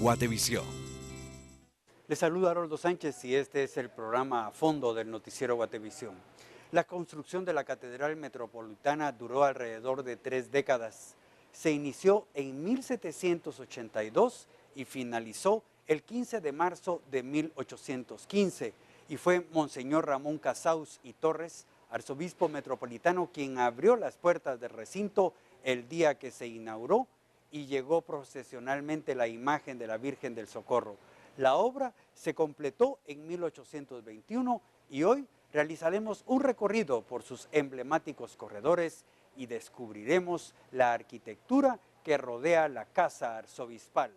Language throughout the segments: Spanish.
Guatevisión. Les saluda Haroldo Sánchez y este es el programa a fondo del noticiero Guatevisión. La construcción de la Catedral Metropolitana duró alrededor de 3 décadas. Se inició en 1782 y finalizó el 15 de marzo de 1815 y fue Monseñor Ramón Casaus y Torres, arzobispo metropolitano, quien abrió las puertas del recinto el día que se inauguró y llegó procesionalmente la imagen de la Virgen del Socorro. La obra se completó en 1821 y hoy realizaremos un recorrido por sus emblemáticos corredores y descubriremos la arquitectura que rodea la casa arzobispal.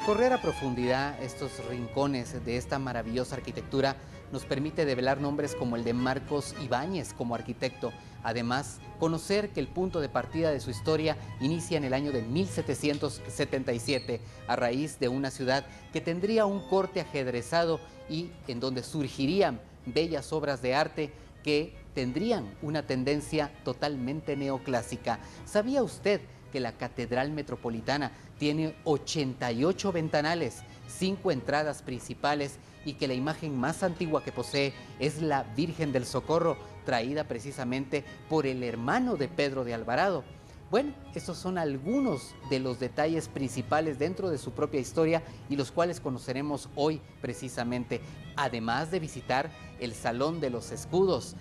Correr a profundidad estos rincones de esta maravillosa arquitectura nos permite develar nombres como el de Marcos Ibáñez como arquitecto. Además, conocer que el punto de partida de su historia inicia en el año de 1777, a raíz de una ciudad que tendría un corte ajedrezado y en donde surgirían bellas obras de arte que tendrían una tendencia totalmente neoclásica. ¿Sabía usted que la Catedral Metropolitana tiene 88 ventanales, 5 entradas principales y que la imagen más antigua que posee es la Virgen del Socorro, traída precisamente por el hermano de Pedro de Alvarado? Bueno, estos son algunos de los detalles principales dentro de su propia historia y los cuales conoceremos hoy precisamente, además de visitar el Salón de los Escudos,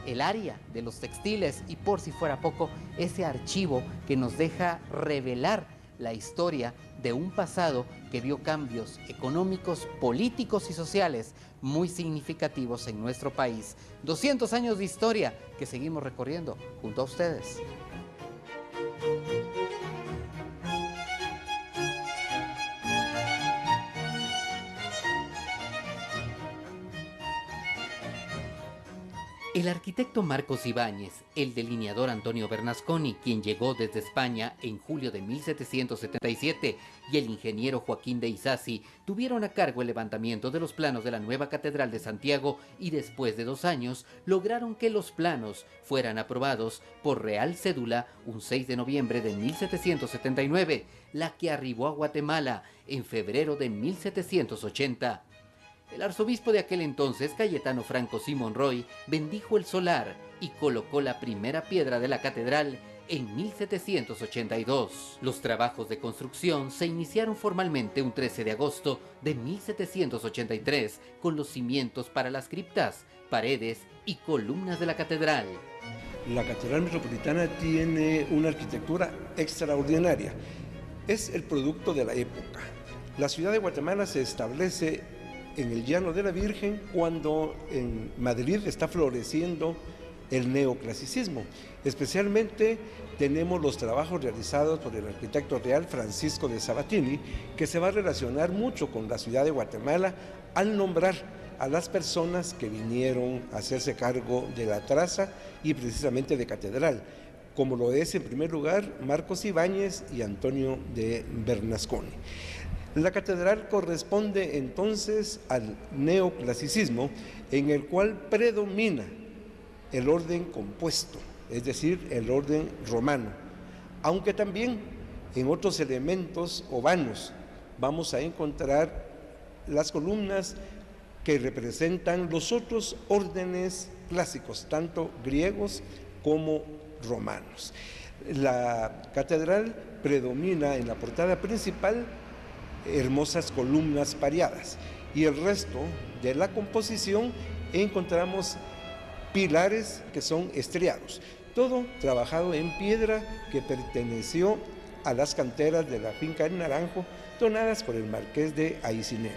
el área de los textiles y, por si fuera poco, ese archivo que nos deja revelar la historia de un pasado que vio cambios económicos, políticos y sociales muy significativos en nuestro país. 200 años de historia que seguimos recorriendo junto a ustedes. El arquitecto Marcos Ibáñez, el delineador Antonio Bernasconi, quien llegó desde España en julio de 1777, y el ingeniero Joaquín de Isasi tuvieron a cargo el levantamiento de los planos de la nueva Catedral de Santiago y después de 2 años lograron que los planos fueran aprobados por Real Cédula un 6 de noviembre de 1779, la que arribó a Guatemala en febrero de 1780. El arzobispo de aquel entonces, Cayetano Franco Simón Roy, bendijo el solar y colocó la primera piedra de la catedral en 1782. Los trabajos de construcción se iniciaron formalmente un 13 de agosto de 1783 con los cimientos para las criptas, paredes y columnas de la catedral. La Catedral Metropolitana tiene una arquitectura extraordinaria. Es el producto de la época. La ciudad de Guatemala se establece en el Llano de la Virgen cuando en Madrid está floreciendo el neoclasicismo. Especialmente tenemos los trabajos realizados por el arquitecto real Francisco de Sabatini, que se va a relacionar mucho con la ciudad de Guatemala al nombrar a las personas que vinieron a hacerse cargo de la traza y precisamente de catedral, como lo es en primer lugar Marcos Ibáñez y Antonio de Bernasconi. La catedral corresponde entonces al neoclasicismo, en el cual predomina el orden compuesto, es decir, el orden romano, aunque también en otros elementos o vanos vamos a encontrar las columnas que representan los otros órdenes clásicos, tanto griegos como romanos. La catedral predomina en la portada principal hermosas columnas pareadas y el resto de la composición encontramos pilares que son estriados, todo trabajado en piedra que perteneció a las canteras de la finca del Naranjo, donadas por el marqués de Aycinena.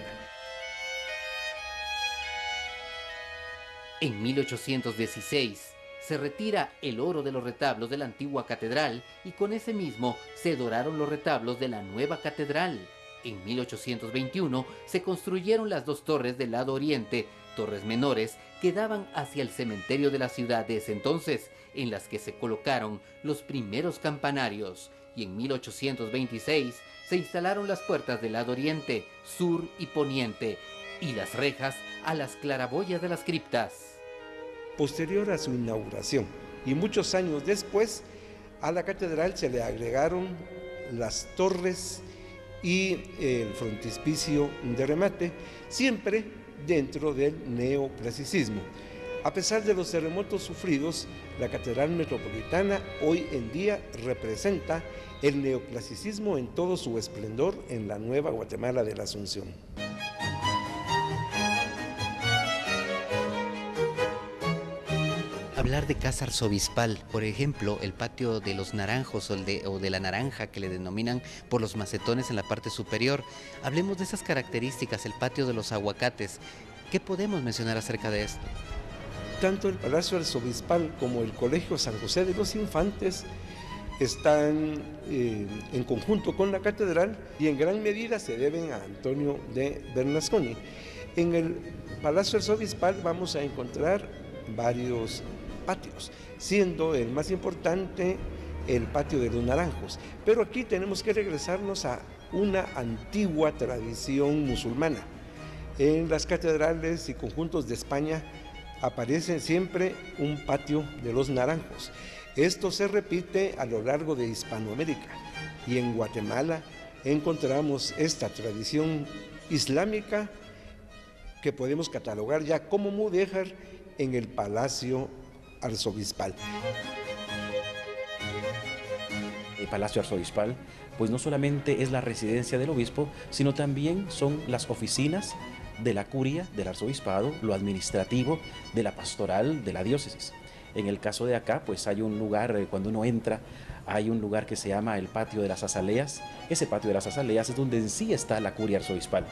En 1816, se retira el oro de los retablos de la antigua catedral y con ese mismo se doraron los retablos de la nueva catedral. En 1821 se construyeron las dos torres del lado oriente, torres menores que daban hacia el cementerio de la ciudad de ese entonces, en las que se colocaron los primeros campanarios, y en 1826 se instalaron las puertas del lado oriente, sur y poniente, y las rejas a las claraboyas de las criptas. Posterior a su inauguración y muchos años después, a la catedral se le agregaron las torres y el frontispicio de remate, siempre dentro del neoclasicismo. A pesar de los terremotos sufridos, la Catedral Metropolitana hoy en día representa el neoclasicismo en todo su esplendor en la Nueva Guatemala de la Asunción. Hablar de casa arzobispal, por ejemplo, el patio de los naranjos o de la naranja que le denominan por los macetones en la parte superior. Hablemos de esas características, el patio de los aguacates. ¿Qué podemos mencionar acerca de esto? Tanto el Palacio Arzobispal como el Colegio San José de los Infantes están en conjunto con la catedral y en gran medida se deben a Antonio de Bernasconi. En el Palacio Arzobispal vamos a encontrar varios patios, siendo el más importante el patio de los naranjos. Pero aquí tenemos que regresarnos a una antigua tradición musulmana. En las catedrales y conjuntos de España aparece siempre un patio de los naranjos. Esto se repite a lo largo de Hispanoamérica y en Guatemala encontramos esta tradición islámica que podemos catalogar ya como mudéjar en el Palacio Arzobispal. El Palacio Arzobispal, pues no solamente es la residencia del obispo, sino también son las oficinas de la curia, del arzobispado, lo administrativo, de la pastoral, de la diócesis. En el caso de acá, pues hay un lugar, cuando uno entra, hay un lugar que se llama el Patio de las Azaleas. Ese Patio de las Azaleas es donde en sí está la curia arzobispal.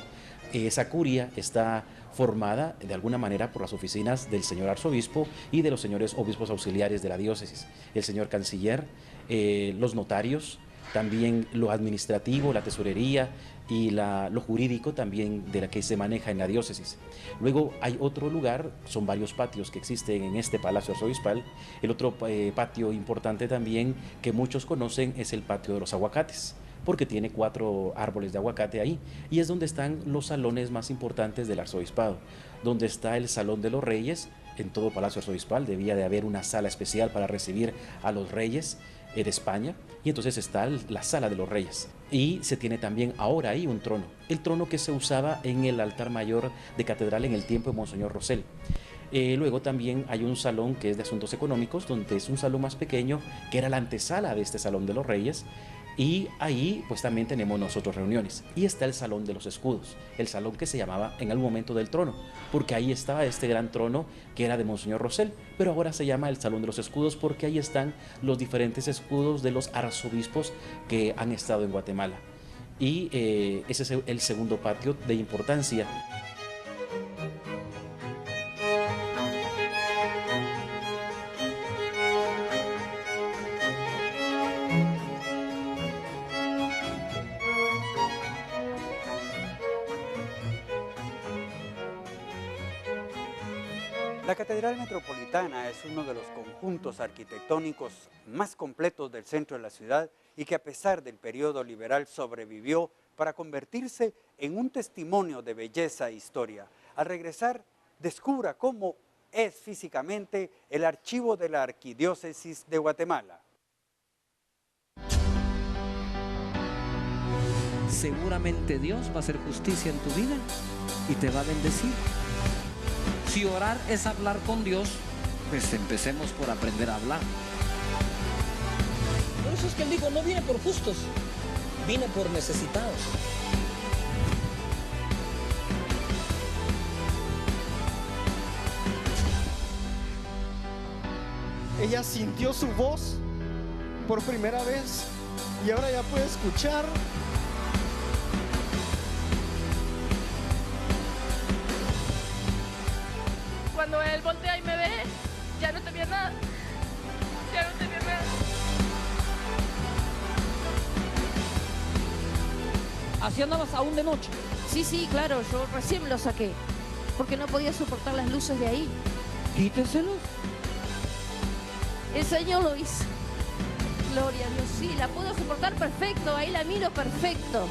Esa curia está formada de alguna manera por las oficinas del señor arzobispo y de los señores obispos auxiliares de la diócesis, el señor canciller, los notarios, también lo administrativo, la tesorería y lo jurídico también de la que se maneja en la diócesis. Luego hay otro lugar, son varios patios que existen en este Palacio Arzobispal. El otro patio importante también que muchos conocen es el Patio de los Aguacates, porque tiene 4 árboles de aguacate ahí, y es donde están los salones más importantes del arzobispado, donde está el Salón de los Reyes. En todo Palacio Arzobispal debía de haber una sala especial para recibir a los reyes de España, y entonces está la Sala de los Reyes, y se tiene también ahora ahí un trono, el trono que se usaba en el altar mayor de catedral en el tiempo de Monseñor Rosell. Luego también hay un salón que es de asuntos económicos, donde es un salón más pequeño, que era la antesala de este Salón de los Reyes, y ahí pues también tenemos nosotros reuniones. Y está el Salón de los Escudos, el salón que se llamaba en algún momento del trono, porque ahí estaba este gran trono que era de Monseñor Rosell, pero ahora se llama el Salón de los Escudos porque ahí están los diferentes escudos de los arzobispos que han estado en Guatemala. Y ese es el segundo patio de importancia. La Catedral Metropolitana es uno de los conjuntos arquitectónicos más completos del centro de la ciudad y que a pesar del periodo liberal sobrevivió para convertirse en un testimonio de belleza e historia. Al regresar, descubra cómo es físicamente el archivo de la Arquidiócesis de Guatemala. Seguramente Dios va a hacer justicia en tu vida y te va a bendecir. Si orar es hablar con Dios, pues empecemos por aprender a hablar. Por eso es que él dijo, no vine por justos, vine por necesitados. Ella sintió su voz por primera vez y ahora ya puede escuchar. Cuando él voltea y me ve, ya no tenía nada. Así andabas aún de noche. Sí, claro, yo recién lo saqué, porque no podía soportar las luces de ahí. Quíteselos. El Señor lo hizo. Gloria a Dios, sí, la puedo soportar perfecto, ahí la miro perfecto.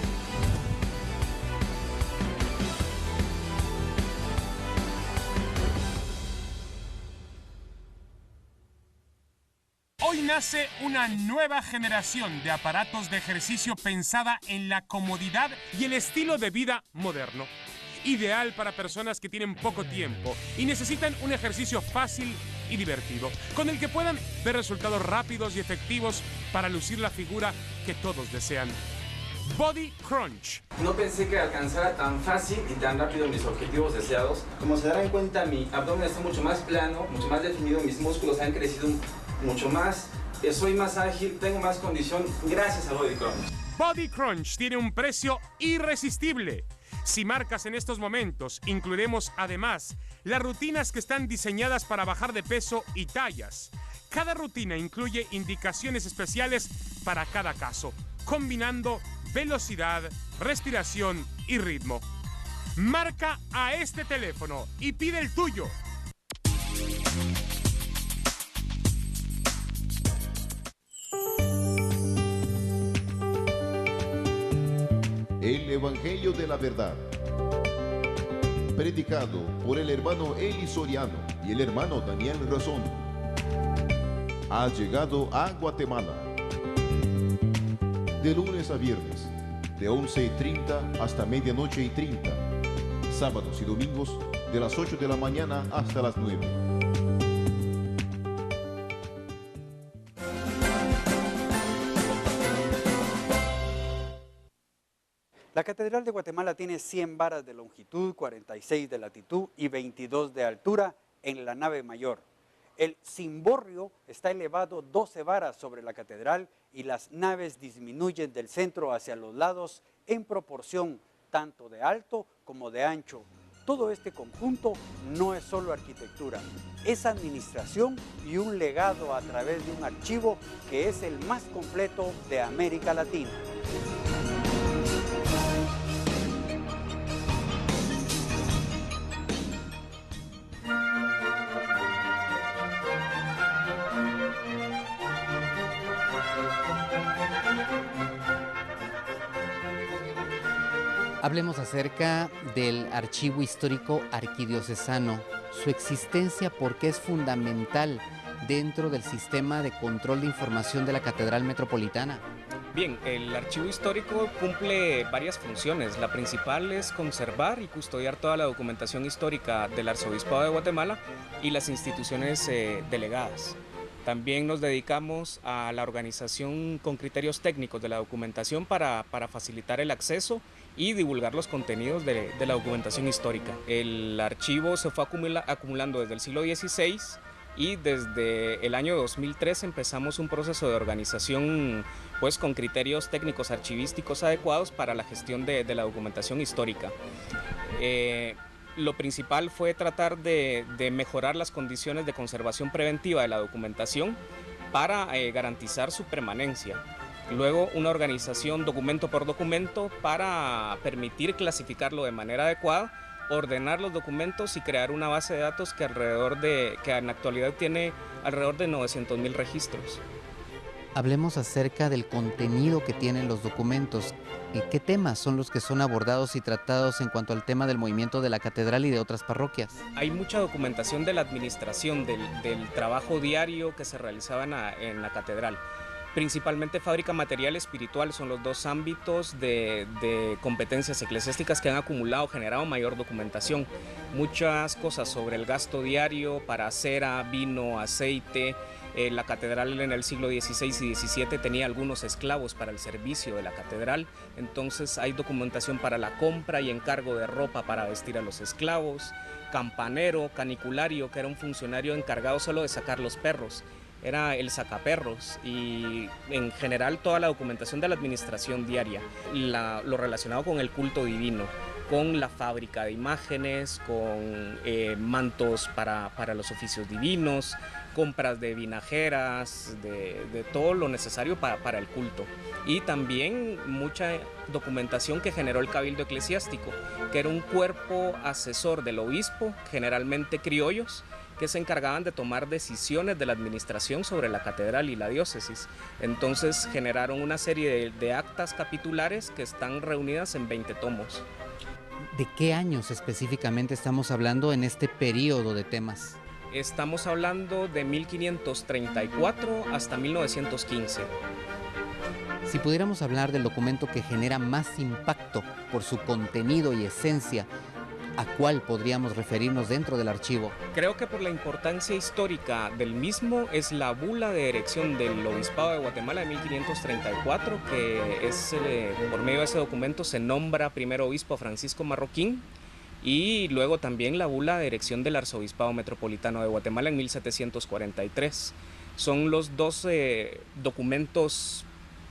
Hoy nace una nueva generación de aparatos de ejercicio pensada en la comodidad y el estilo de vida moderno. Ideal para personas que tienen poco tiempo y necesitan un ejercicio fácil y divertido, con el que puedan ver resultados rápidos y efectivos para lucir la figura que todos desean. Body Crunch. No pensé que alcanzara tan fácil y tan rápido mis objetivos deseados. Como se darán cuenta, mi abdomen está mucho más plano, mucho más definido, mis músculos han crecido mucho más, soy más ágil, tengo más condición gracias a Body Crunch. Body Crunch tiene un precio irresistible. Si marcas en estos momentos, incluiremos además las rutinas que están diseñadas para bajar de peso y tallas. Cada rutina incluye indicaciones especiales para cada caso, combinando velocidad, respiración y ritmo. Marca a este teléfono y pide el tuyo. El Evangelio de la Verdad, predicado por el hermano Eli Soriano y el hermano Daniel Razón, ha llegado a Guatemala. De lunes a viernes, de 11:30 hasta medianoche y 30, sábados y domingos de las 8 de la mañana hasta las 9. La Catedral de Guatemala tiene 100 varas de longitud, 46 de latitud y 22 de altura en la nave mayor. El cimborrio está elevado 12 varas sobre la catedral y las naves disminuyen del centro hacia los lados en proporción tanto de alto como de ancho. Todo este conjunto no es solo arquitectura, es administración y un legado a través de un archivo que es el más completo de América Latina. Hablemos acerca del Archivo Histórico Arquidiocesano, su existencia, porque es fundamental dentro del sistema de control de información de la Catedral Metropolitana. Bien, el archivo histórico cumple varias funciones. La principal es conservar y custodiar toda la documentación histórica del Arzobispado de Guatemala y las instituciones delegadas. También nos dedicamos a la organización con criterios técnicos de la documentación para facilitar el acceso y divulgar los contenidos de la documentación histórica. El archivo se fue acumulando desde el siglo XVI y desde el año 2003 empezamos un proceso de organización pues, con criterios técnicos archivísticos adecuados para la gestión de la documentación histórica. Lo principal fue tratar de mejorar las condiciones de conservación preventiva de la documentación para garantizar su permanencia. Luego una organización documento por documento para permitir clasificarlo de manera adecuada, ordenar los documentos y crear una base de datos que en la actualidad tiene alrededor de 900,000 registros. Hablemos acerca del contenido que tienen los documentos. ¿Qué temas son los que son abordados y tratados en cuanto al tema del movimiento de la catedral y de otras parroquias? Hay mucha documentación de la administración, del trabajo diario que se realizaba en la catedral. Principalmente fábrica material espiritual son los dos ámbitos de competencias eclesiásticas que han generado mayor documentación. Muchas cosas sobre el gasto diario para cera, vino, aceite. La catedral en el siglo XVI y XVII tenía algunos esclavos para el servicio de la catedral, entonces hay documentación para la compra y encargo de ropa para vestir a los esclavos, campanero, caniculario, que era un funcionario encargado solo de sacar los perros, era el sacaperros, y en general toda la documentación de la administración diaria, lo relacionado con el culto divino, con la fábrica de imágenes, con mantos para los oficios divinos, compras de vinajeras, de todo lo necesario para el culto. Y también mucha documentación que generó el Cabildo Eclesiástico, que era un cuerpo asesor del obispo, generalmente criollos, que se encargaban de tomar decisiones de la administración sobre la catedral y la diócesis. Entonces generaron una serie de actas capitulares que están reunidas en 20 tomos. ¿De qué años específicamente estamos hablando en este periodo de temas? Estamos hablando de 1534 hasta 1915. Si pudiéramos hablar del documento que genera más impacto por su contenido y esencia, ¿a cuál podríamos referirnos dentro del archivo? Creo que por la importancia histórica del mismo es la bula de erección del Obispado de Guatemala de 1534, que es, por medio de ese documento se nombra primero obispo Francisco Marroquín, y luego también la bula de erección del Arzobispado Metropolitano de Guatemala en 1743. Son los dos documentos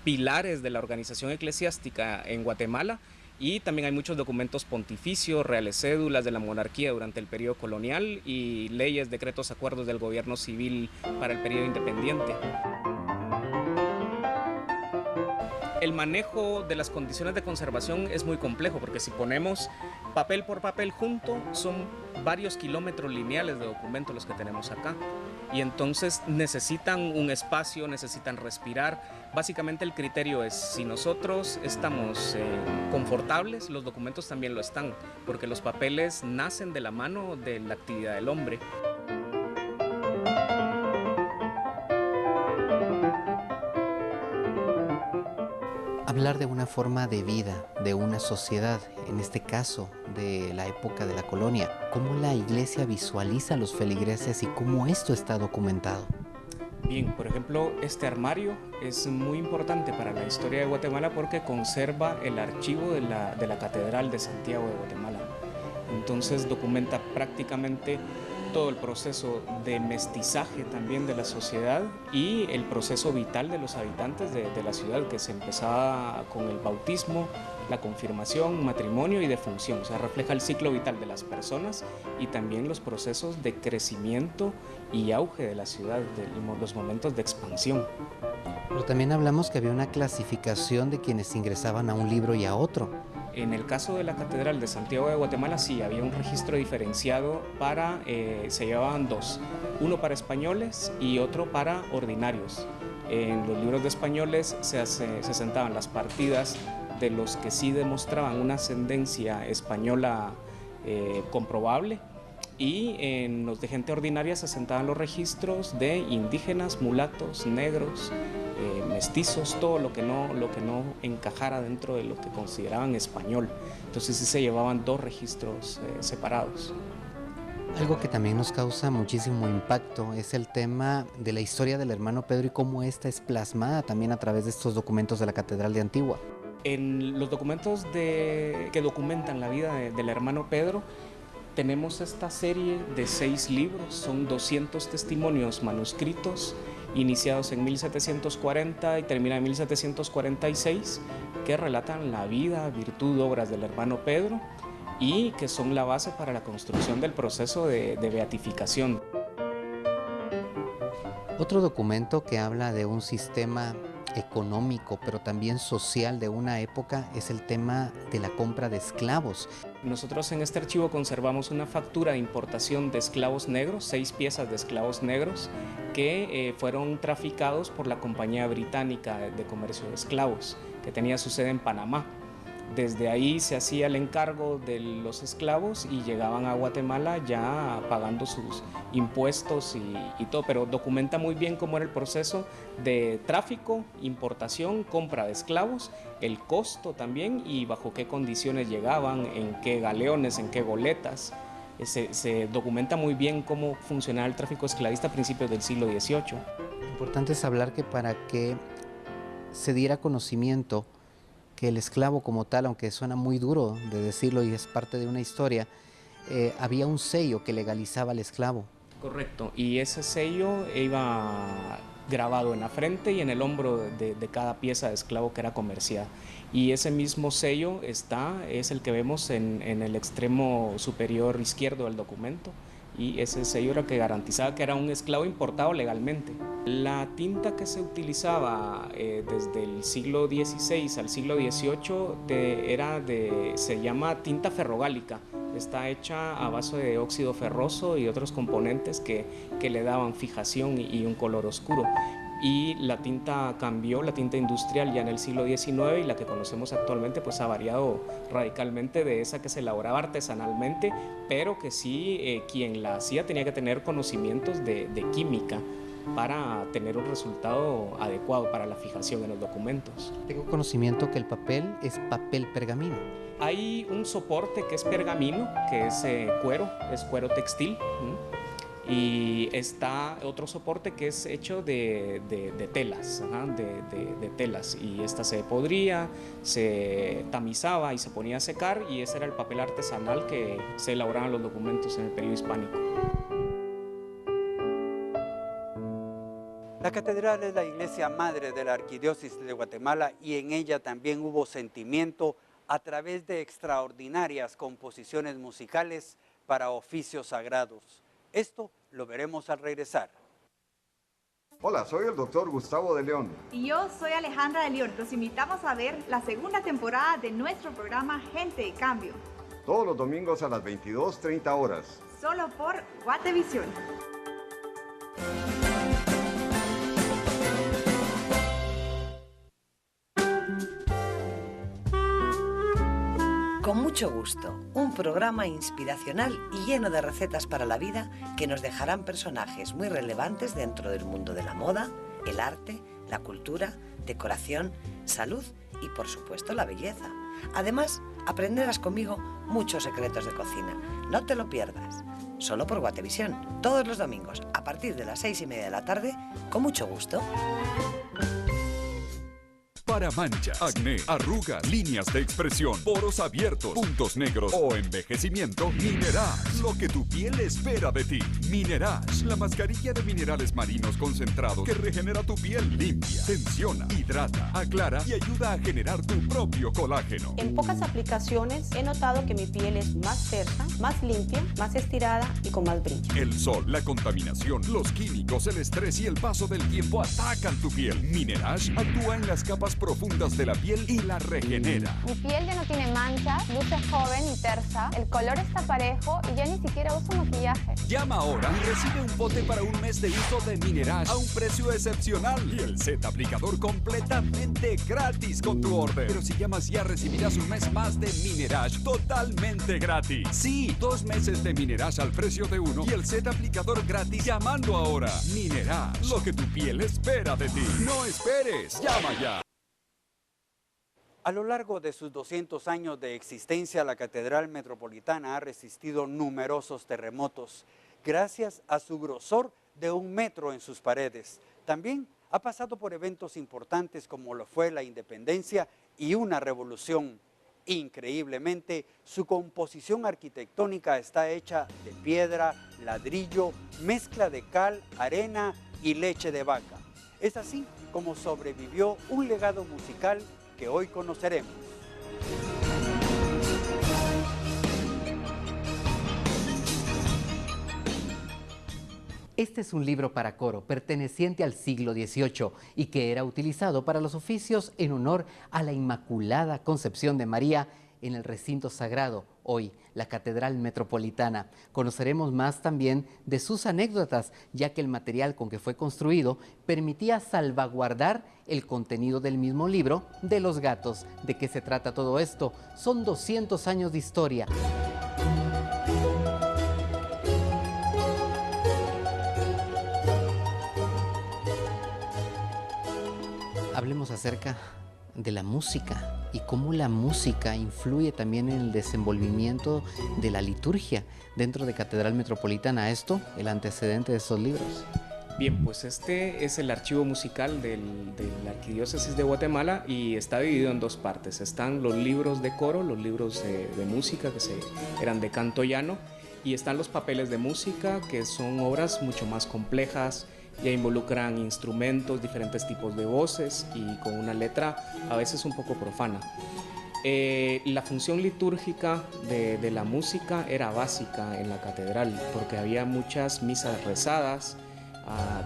pilares de la organización eclesiástica en Guatemala, y también hay muchos documentos pontificios, reales cédulas de la monarquía durante el periodo colonial y leyes, decretos, acuerdos del gobierno civil para el periodo independiente. El manejo de las condiciones de conservación es muy complejo, porque si ponemos papel por papel junto, son varios kilómetros lineales de documentos los que tenemos acá, y entonces necesitan un espacio, necesitan respirar. Básicamente el criterio es, si nosotros estamos confortables, los documentos también lo están, porque los papeles nacen de la mano de la actividad del hombre. Hablar de una forma de vida, de una sociedad, en este caso de la época de la colonia, ¿cómo la iglesia visualiza a los feligreses y cómo esto está documentado? Bien, por ejemplo, este armario es muy importante para la historia de Guatemala porque conserva el archivo de la Catedral de Santiago de Guatemala. Entonces documenta prácticamente todo el proceso de mestizaje también de la sociedad y el proceso vital de los habitantes de la ciudad, que se empezaba con el bautismo, la confirmación, matrimonio y defunción. O sea, refleja el ciclo vital de las personas y también los procesos de crecimiento y auge de la ciudad, los momentos de expansión. Pero también hablamos que había una clasificación de quienes ingresaban a un libro y a otro. En el caso de la Catedral de Santiago de Guatemala sí, había un registro diferenciado para, se llevaban dos, uno para españoles y otro para ordinarios. En los libros de españoles se sentaban las partidas de los que sí demostraban una ascendencia española comprobable, y en los de gente ordinaria se sentaban los registros de indígenas, mulatos, negros, mestizos, todo lo que no encajara dentro de lo que consideraban español. Entonces sí se llevaban dos registros separados. Algo que también nos causa muchísimo impacto es el tema de la historia del hermano Pedro y cómo esta es plasmada también a través de estos documentos de la Catedral de Antigua. En los documentos que documentan la vida del hermano Pedro, tenemos esta serie de 6 libros, son 200 testimonios manuscritos, iniciados en 1740 y terminan en 1746, que relatan la vida, virtud, obras del hermano Pedro y que son la base para la construcción del proceso de beatificación. Otro documento que habla de un sistema económico, pero también social de una época, es el tema de la compra de esclavos. Nosotros en este archivo conservamos una factura de importación de esclavos negros, 6 piezas de esclavos negros que fueron traficados por la Compañía Británica de Comercio de Esclavos, que tenía su sede en Panamá. Desde ahí se hacía el encargo de los esclavos y llegaban a Guatemala ya pagando sus impuestos y todo, pero documenta muy bien cómo era el proceso de tráfico, importación, compra de esclavos, el costo también y bajo qué condiciones llegaban, en qué galeones, en qué goletas. Se documenta muy bien cómo funcionaba el tráfico esclavista a principios del siglo XVIII. Lo importante es hablar que para que se diera conocimiento que el esclavo como tal, aunque suena muy duro de decirlo y es parte de una historia, había un sello que legalizaba al esclavo. Correcto, y ese sello iba grabado en la frente y en el hombro de cada pieza de esclavo que era comerciada. Y ese mismo sello es el que vemos en el extremo superior izquierdo del documento, y ese sello era el que garantizaba que era un esclavo importado legalmente. La tinta que se utilizaba desde el siglo XVI al siglo XVIII se llama tinta ferrogálica. Está hecha a base de óxido ferroso y otros componentes que le daban fijación y un color oscuro. Y la tinta cambió, la tinta industrial ya en el siglo XIX, y la que conocemos actualmente pues ha variado radicalmente de esa que se elaboraba artesanalmente, pero que sí quien la hacía tenía que tener conocimientos de química para tener un resultado adecuado para la fijación en los documentos. Tengo conocimiento que el papel es papel pergamino. Hay un soporte que es pergamino, que es cuero textil. Y está otro soporte que es hecho de telas, de telas, y esta se podría, se tamizaba y se ponía a secar, y ese era el papel artesanal que se elaboraban los documentos en el periodo hispánico. La catedral es la iglesia madre de la Arquidiócesis de Guatemala, y en ella también hubo sentimiento a través de extraordinarias composiciones musicales para oficios sagrados. Esto lo veremos al regresar. Hola, soy el doctor Gustavo de León. Y yo soy Alejandra de León. Los invitamos a ver la segunda temporada de nuestro programa Gente de Cambio. Todos los domingos a las 22:30 horas. Solo por Guatevisión. Con mucho gusto, un programa inspiracional y lleno de recetas para la vida que nos dejarán personajes muy relevantes dentro del mundo de la moda, el arte, la cultura, decoración, salud y por supuesto la belleza. Además, aprenderás conmigo muchos secretos de cocina. No te lo pierdas. Solo por Guatevisión, todos los domingos a partir de las 6:30 de la tarde, con mucho gusto. Para manchas, acné, arrugas, líneas de expresión, poros abiertos, puntos negros o envejecimiento, Minerage, lo que tu piel espera de ti. Minerage, la mascarilla de minerales marinos concentrados que regenera tu piel, limpia, tensiona, hidrata, aclara y ayuda a generar tu propio colágeno. En pocas aplicaciones he notado que mi piel es más tersa, más limpia, más estirada y con más brillo. El sol, la contaminación, los químicos, el estrés y el paso del tiempo atacan tu piel. Minerage actúa en las capas profundas de la piel y la regenera. Mi piel ya no tiene manchas, luce joven y tersa, el color está parejo y ya ni siquiera uso maquillaje. Llama ahora y recibe un bote para un mes de uso de Minerage a un precio excepcional y el set aplicador completamente gratis con tu orden. Pero si llamas ya recibirás un mes más de Minerage totalmente gratis. Sí, 2 meses de Minerage al precio de uno y el set aplicador gratis llamando ahora. Minerage, lo que tu piel espera de ti. No esperes, llama ya. A lo largo de sus 200 años de existencia, la Catedral Metropolitana ha resistido numerosos terremotos, gracias a su grosor de 1 metro en sus paredes. También ha pasado por eventos importantes como lo fue la independencia y una revolución. Increíblemente, su composición arquitectónica está hecha de piedra, ladrillo, mezcla de cal, arena y leche de vaca. Es así como sobrevivió un legado musical que hoy conoceremos. Este es un libro para coro perteneciente al siglo XVIII y que era utilizado para los oficios en honor a la Inmaculada Concepción de María en el recinto sagrado, hoy la Catedral Metropolitana. Conoceremos más también de sus anécdotas, ya que el material con que fue construido permitía salvaguardar el contenido del mismo libro de los gatos. ¿De qué se trata todo esto? Son 200 años de historia. Hablemos acerca de la música y cómo la música influye también en el desenvolvimiento de la liturgia dentro de Catedral Metropolitana. Esto, el antecedente de estos libros. Bien, pues este es el archivo musical de la Arquidiócesis de Guatemala y está dividido en 2 partes. Están los libros de coro, los libros de música que eran de canto llano, y están los papeles de música, que son obras mucho más complejas. Ya involucran instrumentos, diferentes tipos de voces y con una letra a veces un poco profana. La función litúrgica de la música era básica en la catedral, porque había muchas misas rezadas,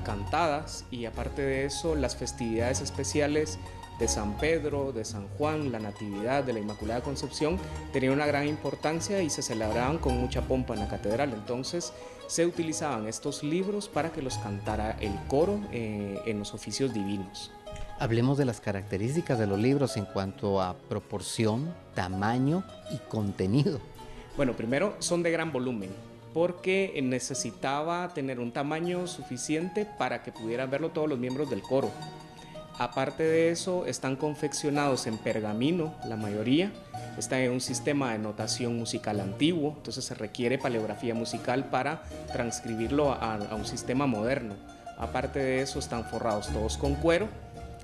cantadas, y aparte de eso las festividades especiales de San Pedro, de San Juan, la Natividad, de la Inmaculada Concepción tenían una gran importancia y se celebraban con mucha pompa en la catedral. Entonces se utilizaban estos libros para que los cantara el coro en los oficios divinos. Hablemos de las características de los libros en cuanto a proporción, tamaño y contenido. Bueno, primero son de gran volumen, porque necesitaba tener un tamaño suficiente para que pudieran verlo todos los miembros del coro. Aparte de eso, están confeccionados en pergamino, la mayoría. Está en un sistema de notación musical antiguo, entonces se requiere paleografía musical para transcribirlo a un sistema moderno. Aparte de eso, están forrados todos con cuero,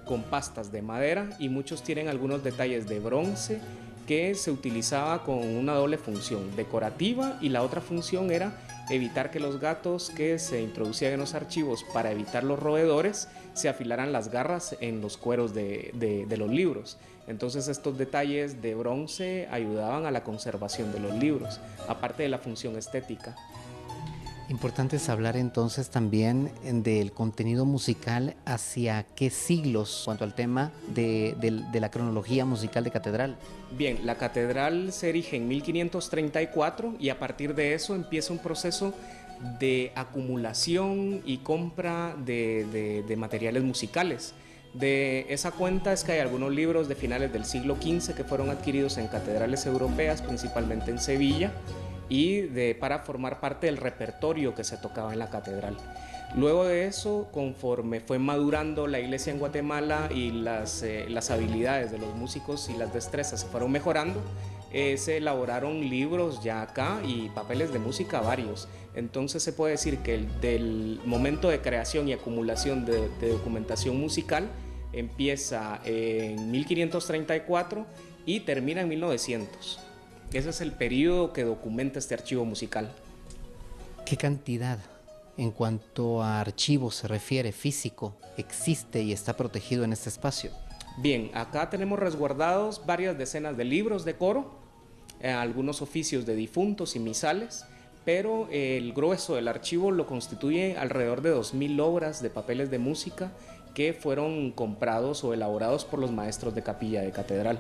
con pastas de madera, y muchos tienen algunos detalles de bronce que se utilizaba con una doble función, decorativa, y la otra función era evitar que los gatos que se introducían en los archivos para evitar los roedores se afilaran las garras en los cueros de los libros. Entonces estos detalles de bronce ayudaban a la conservación de los libros, aparte de la función estética. Importante es hablar entonces también del contenido musical, hacia qué siglos, en cuanto al tema de la cronología musical de catedral. Bien, la catedral se erige en 1534 y a partir de eso empieza un proceso de acumulación y compra de materiales musicales. De esa cuenta es que hay algunos libros de finales del siglo XV que fueron adquiridos en catedrales europeas, principalmente en Sevilla, y para formar parte del repertorio que se tocaba en la catedral. Luego de eso, conforme fue madurando la iglesia en Guatemala y las habilidades de los músicos y las destrezas se fueron mejorando, se elaboraron libros ya acá y papeles de música varios. Entonces se puede decir que del momento de creación y acumulación de documentación musical empieza en 1534 y termina en 1900. Ese es el periodo que documenta este archivo musical. ¿Qué cantidad, en cuanto a archivos se refiere, físico, existe y está protegido en este espacio? Bien, acá tenemos resguardados varias decenas de libros de coro, algunos oficios de difuntos y misales, pero el grueso del archivo lo constituye alrededor de 2000 obras de papeles de música que fueron comprados o elaborados por los maestros de capilla de catedral.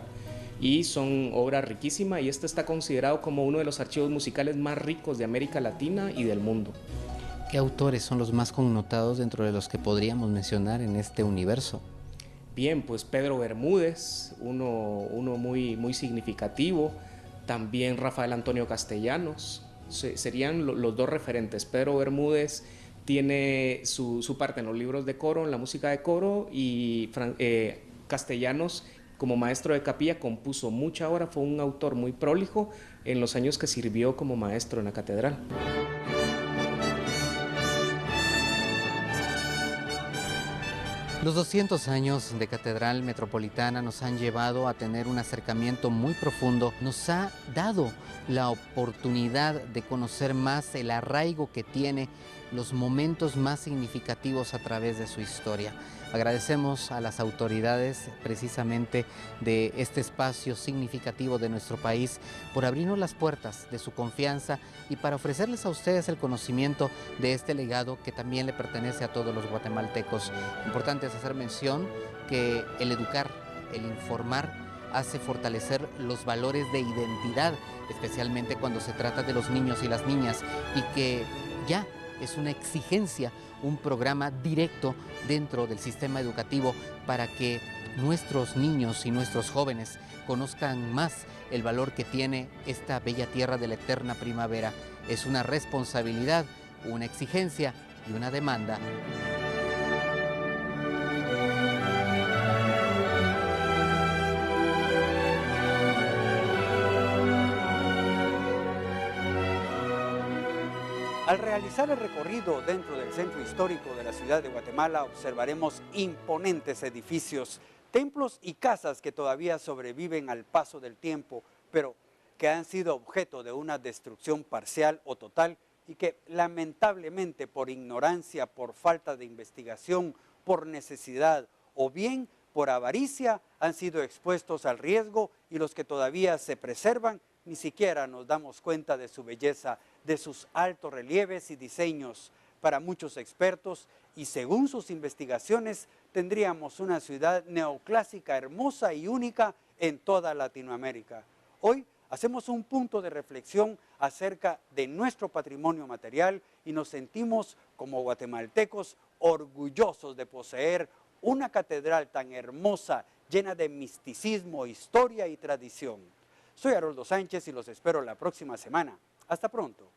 Y son obras riquísimas, y este está considerado como uno de los archivos musicales más ricos de América Latina y del mundo. ¿Qué autores son los más connotados dentro de los que podríamos mencionar en este universo? Bien, pues Pedro Bermúdez, uno muy significativo. También Rafael Antonio Castellanos, serían los dos referentes. Pedro Bermúdez tiene su parte en los libros de coro, en la música de coro, y Castellanos, como maestro de capilla, compuso mucha obra, fue un autor muy prolijo en los años que sirvió como maestro en la catedral. Los 200 años de Catedral Metropolitana nos han llevado a tener un acercamiento muy profundo, nos ha dado la oportunidad de conocer más el arraigo que tiene, los momentos más significativos a través de su historia. Agradecemos a las autoridades precisamente de este espacio significativo de nuestro país por abrirnos las puertas de su confianza y para ofrecerles a ustedes el conocimiento de este legado que también le pertenece a todos los guatemaltecos. Importante es hacer mención que el educar, el informar, hace fortalecer los valores de identidad, especialmente cuando se trata de los niños y las niñas, y que ya es una exigencia, un programa directo dentro del sistema educativo para que nuestros niños y nuestros jóvenes conozcan más el valor que tiene esta bella tierra de la eterna primavera. Es una responsabilidad, una exigencia y una demanda. Al realizar el recorrido dentro del centro histórico de la ciudad de Guatemala, observaremos imponentes edificios, templos y casas que todavía sobreviven al paso del tiempo, pero que han sido objeto de una destrucción parcial o total y que lamentablemente por ignorancia, por falta de investigación, por necesidad o bien por avaricia han sido expuestos al riesgo y los que todavía se preservan, ni siquiera nos damos cuenta de su belleza, de sus altos relieves y diseños. Para muchos expertos, y según sus investigaciones, tendríamos una ciudad neoclásica hermosa y única en toda Latinoamérica. Hoy hacemos un punto de reflexión acerca de nuestro patrimonio material y nos sentimos como guatemaltecos orgullosos de poseer una catedral tan hermosa, llena de misticismo, historia y tradición. Soy Haroldo Sánchez y los espero la próxima semana. Hasta pronto.